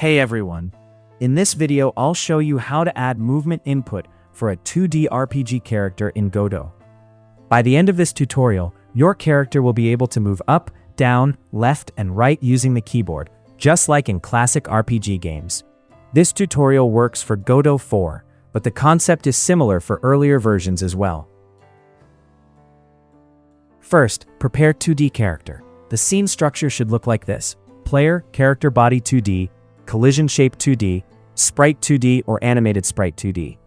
Hey everyone! In this video, I'll show you how to add movement input for a 2D RPG character in Godot. By the end of this tutorial, your character will be able to move up, down, left, and right using the keyboard, just like in classic RPG games. This tutorial works for Godot 4, but the concept is similar for earlier versions as well. First, prepare 2D character. The scene structure should look like this: player, character body 2D, collision shape 2D, sprite 2D or animated sprite 2D.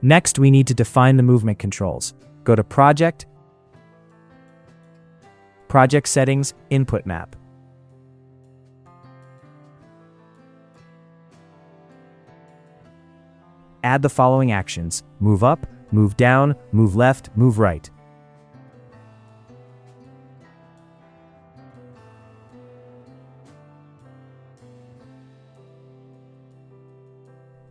Next, we need to define the movement controls. Go to Project, Project Settings, Input Map. Add the following actions: move up, move down, move left, move right.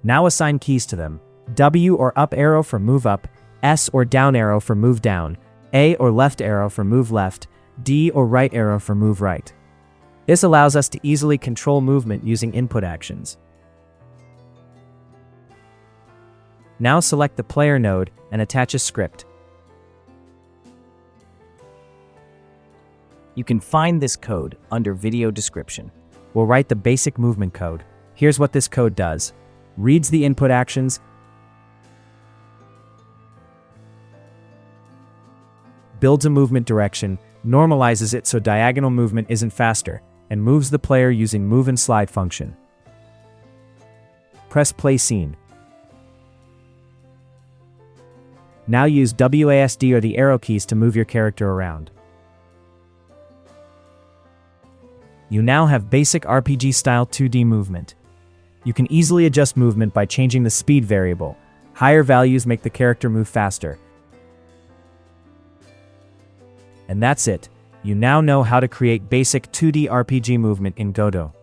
Now assign keys to them: W or up arrow for move up, S or down arrow for move down, A or left arrow for move left, D or right arrow for move right. This allows us to easily control movement using input actions. Now select the player node and attach a script. You can find this code under video description. We'll write the basic movement code. Here's what this code does. Reads the input actions, builds a movement direction, normalizes it so diagonal movement isn't faster, and moves the player using move and slide function. Press play scene. Now use WASD or the arrow keys to move your character around. You now have basic RPG-style 2D movement. You can easily adjust movement by changing the speed variable. Higher values make the character move faster. And that's it. You now know how to create basic 2D RPG movement in Godot.